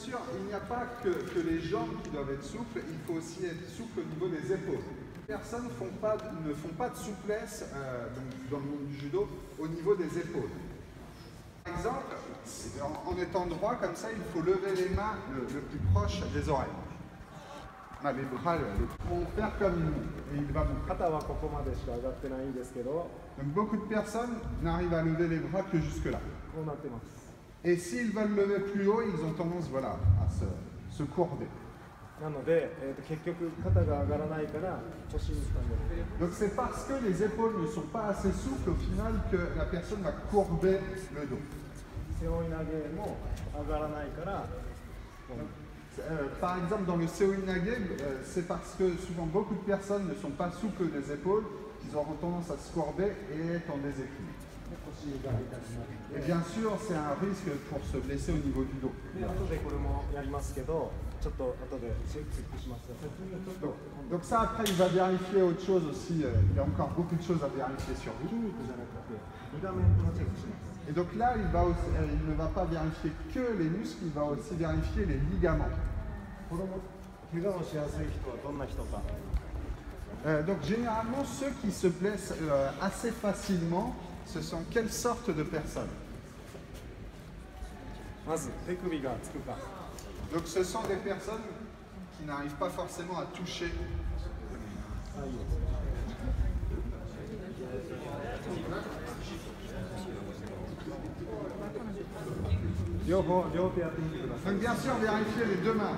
sûr, il n'y a pas que les jambes qui doivent être souples, il faut aussi être souple au niveau des épaules. Les personnes ne font pas de souplesse donc dans le monde du judo au niveau des épaules. Par exemple, en étant droit comme ça, il faut lever les mains le plus proche des oreilles. Les bras vont faire comme nous. Et il va monter. Donc beaucoup de personnes n'arrivent à lever les bras que jusque-là. Et s'ils veulent lever plus haut, ils ont tendance à se courber. Donc c'est parce que les épaules ne sont pas assez souples au final que la personne va courber le dos. Par exemple, dans le Seoinage, c'est parce que souvent beaucoup de personnes ne sont pas souples des épaules qu'ils auront tendance à se courber et être en déséquilibre. Et bien sûr, c'est un risque pour se blesser au niveau du dos. Donc ça, après, il va vérifier autre chose aussi. Il y a encore beaucoup de choses à vérifier sur vous. Et donc là, il ne va pas vérifier que les muscles, il va aussi vérifier les ligaments. Donc généralement, ceux qui se blessent assez facilement, ce sont quelles sortes de personnes? Donc ce sont des personnes qui n'arrivent pas forcément à toucher. Donc bien sûr, vérifier les deux mains.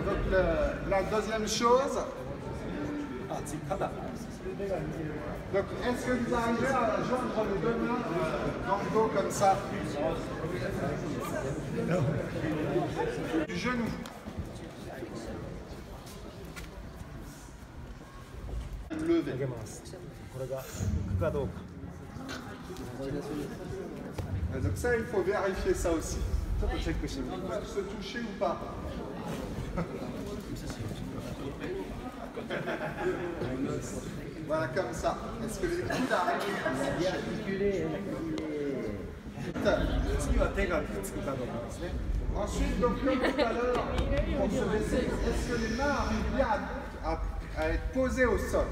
Donc la deuxième chose. Donc est-ce que vous arrivez à joindre les deux mains dans le dos comme ça? Du genou. Lever. Donc ça, il faut vérifier ça aussi. Se toucher ou pas? Voilà, comme ça. Est-ce que les coudes arrivent? Ensuite, donc comme tout à l'heure, pour se baisser, est-ce que les mains arrivent bien à être posées au sol?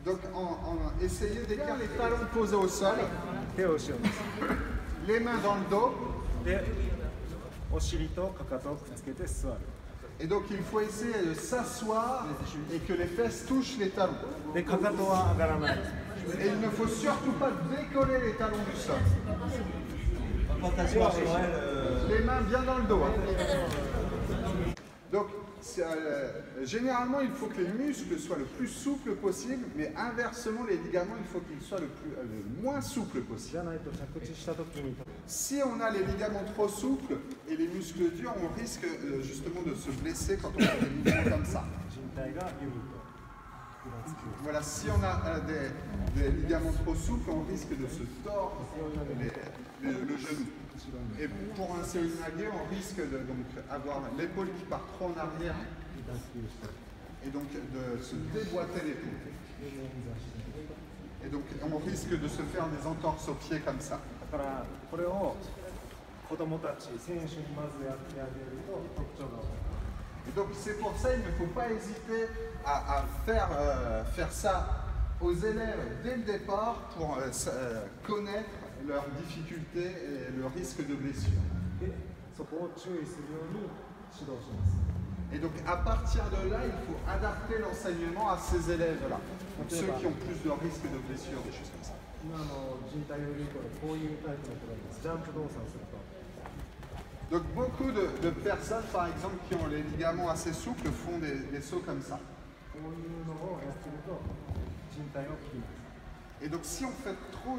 Donc essayez d'écarter les talons posés au sol, les mains dans le dos, et donc il faut essayer de s'asseoir et que les fesses touchent les talons. Et il ne faut surtout pas décoller les talons du sol. Les mains bien dans le dos. Donc, généralement, il faut que les muscles soient le plus souples possible, mais inversement, les ligaments, il faut qu'ils soient le moins souples possible. Si on a les ligaments trop souples et les muscles durs, on risque justement de se blesser quand on a des ligaments comme ça. Voilà, si on a des ligaments trop souples, on risque de se tordre le genou. Et pour un Seoinage, on risque d'avoir l'épaule qui part trop en arrière et donc de se déboîter l'épaule. Et donc on risque de se faire des entorses aux pieds comme ça. Et donc c'est pour ça qu'il ne faut pas hésiter à faire ça aux élèves dès le départ pour connaître leurs difficultés et le risque de blessure. Et donc à partir de là, il faut adapter l'enseignement à ces élèves-là, ceux qui ont plus de risque de blessure, des choses comme ça. Donc beaucoup de personnes, par exemple, qui ont les ligaments assez souples, font des sauts comme ça. Et donc si on fait trop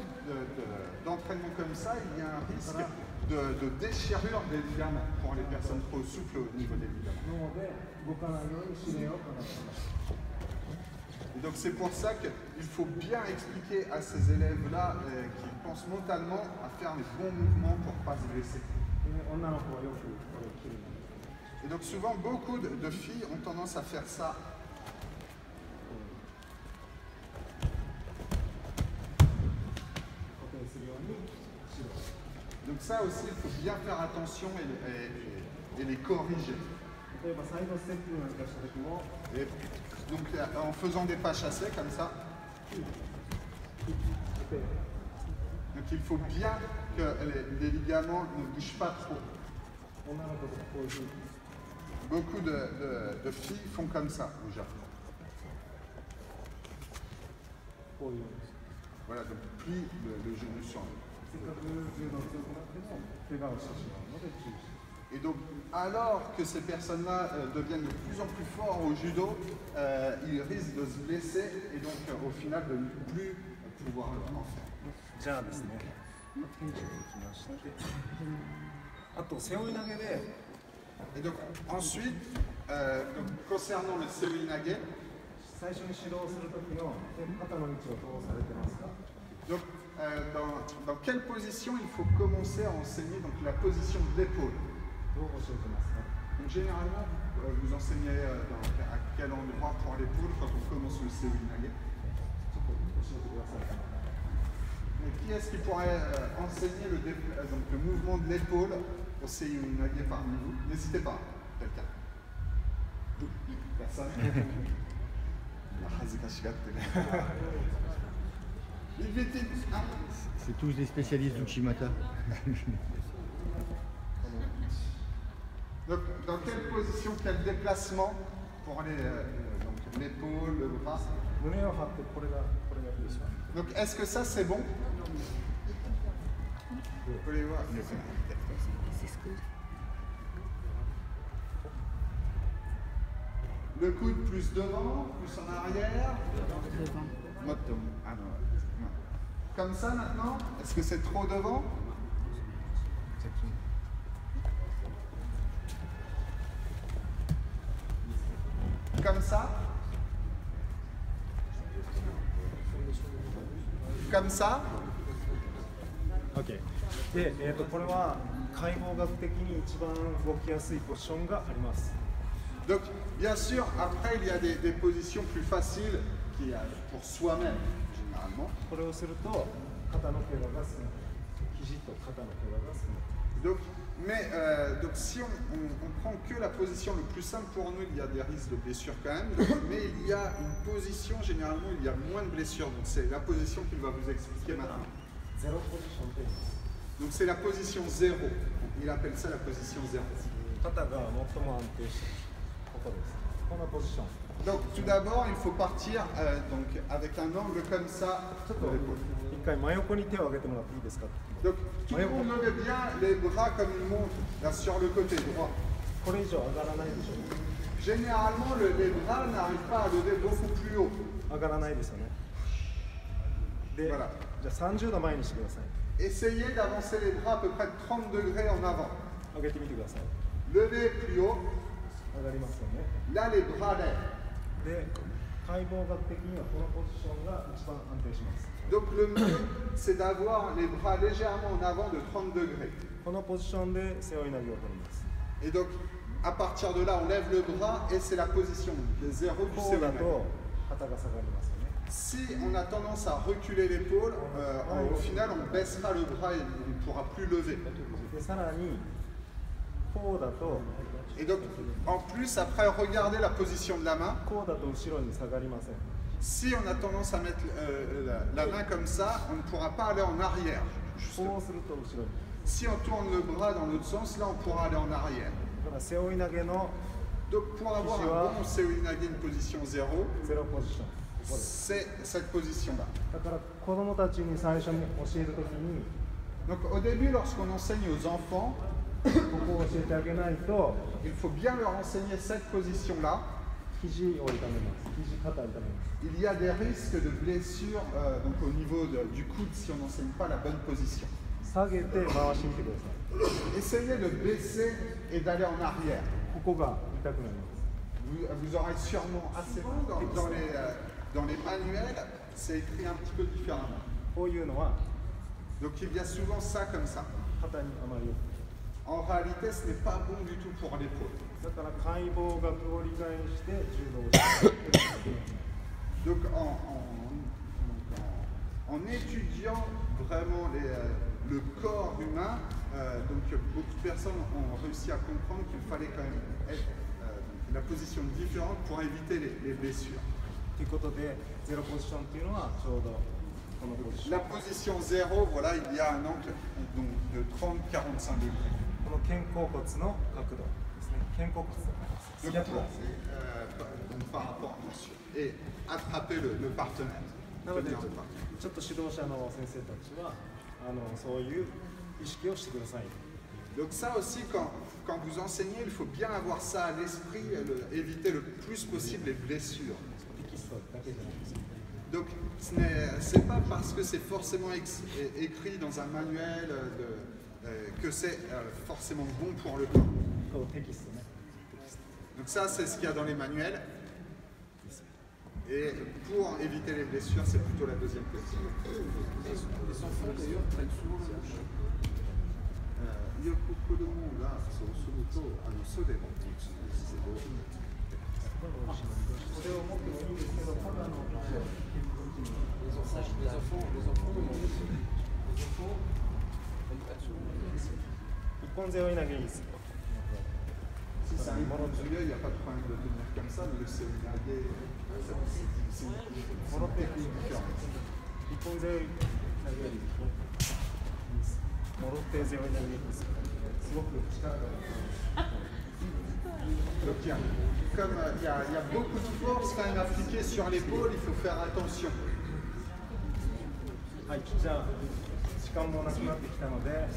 d'entraînement comme ça, il y a un risque de déchirure des ligaments pour les personnes trop souples au niveau des ligaments. Et donc c'est pour ça qu'il faut bien expliquer à ces élèves-là qui pensent mentalement à faire les bons mouvements pour ne pas se blesser. Et donc souvent beaucoup de filles ont tendance à faire ça. Donc ça aussi, il faut bien faire attention et les corriger. Et donc en faisant des pas chassés comme ça, donc il faut bien que les ligaments ne bougent pas trop. Beaucoup de filles font comme ça au Japon. Voilà, donc plie le genou sur le. Et donc, alors que ces personnes-là deviennent de plus en plus forts au judo, ils risquent de se blesser et donc au final de ne plus pouvoir en faire. Et donc ensuite, concernant le seoinage, donc dans quelle position il faut commencer à enseigner donc, la position de l'épaule? Donc généralement, vous enseignez à quel endroit pour l'épaule quand on commence le seoinage? Mais qui est-ce qui pourrait enseigner le mouvement de l'épaule au seoinage parmi vous? N'hésitez pas, quelqu'un. Personne? C'est tous des spécialistes d'Uchimata. Donc, dans quelle position, quel déplacement pour l'épaule, le bras? Donc, est-ce que ça c'est bon? Vous pouvez voir. Le coude plus devant, plus en arrière. Comme ça maintenant, est-ce que c'est trop devant? Comme ça? Comme ça? OK。で、これは解剖学的に一番動きやすいポジションがあります。Donc, bien sûr, après, il y a des positions plus faciles pour soi-même, généralement. Donc, si on prend que la position le plus simple pour nous, il y a des risques de blessure quand même. Mais il y a une position, généralement, il y a moins de blessures. Donc, c'est la position qu'il va vous expliquer maintenant. Donc, c'est la position 0. Il appelle ça la position 0. Donc tout d'abord, il faut partir avec un angle comme ça de l'épaule. Donc tout le monde levez bien les bras comme une montre, là sur le côté droit. Généralement, les bras n'arrivent pas à lever beaucoup plus haut. Voilà. Essayez d'avancer les bras à peu près de 30 degrés en avant. Levez plus haut. Là, les bras lèvent. Donc le mieux, c'est d'avoir les bras légèrement en avant de 30 degrés. Et donc, à partir de là, on lève le bras et c'est la position des 0 du seoinage. Si on a tendance à reculer l'épaule, au final, on baissera le bras et il ne pourra plus lever. Et donc, en plus, après, regardez la position de la main. Si on a tendance à mettre la main comme ça, on ne pourra pas aller en arrière. Justement. Si on tourne le bras dans l'autre sens, là, on pourra aller en arrière. Donc, pour avoir un bon seoinage, une position 0, c'est cette position-là. Donc, au début, lorsqu'on enseigne aux enfants, il faut bien leur enseigner cette position-là. Il y a des risques de blessures donc au niveau du coude si on n'enseigne pas la bonne position. Essayez de baisser et d'aller en arrière. Vous aurez sûrement assez mal Dans les manuels, c'est écrit un petit peu différemment. こういうのは Donc il y a souvent ça comme ça. 肩にあまり良く En réalité, ce n'est pas bon du tout pour l'épaule. だから解剖学を理解して柔道をしていく Donc en étudiant vraiment le corps humain, donc beaucoup de personnes ont réussi à comprendre qu'il fallait quand même être la position différente pour éviter les blessures. ということで、ゼロポジションっていうのはちょうどこのポジション。 La position 0, voilà, il y a un angle donc, de 30-45 degrés. この肩甲骨の角度ですね。肩甲骨のス Donc, キャットラー donc, par rapport bien sûr. Et attraper le partenaire. なので Tenir le partenaire. ちょっと指導者の先生たちはそういう意識をしてください。 Donc ça aussi, quand vous enseignez, il faut bien avoir ça à l'esprit, éviter le plus possible les blessures. テキストだけじゃないです。 Donc ce n'est pas parce que c'est forcément écrit dans un manuel que c'est forcément bon pour le corps. こうテキストね。 Donc ça, c'est ce qu'il y a dans les manuels. Et pour éviter les blessures, c'est plutôt la deuxième question. Les enfants d'ailleurs prennent souvent le rouge. よく子供がそうすると袖を持つんですけど、これを持ってもいいんですけど、ただLes enfants demandent aussi. Les enfants prennent souvent. 一本背負い投げいいですよ。 si c'est un grand celui-là, il n'y a pas de problème de tenir comme ça, mais le séminaire, c'est une technique différente. 一本背負い投げいいですね。戻って背負い投げいいですよ。すごく力が。 Donc, comme il y a beaucoup de force quand même appliquée sur l'épaule, il faut faire attention. はい、じゃあ時間もなくなってきたので。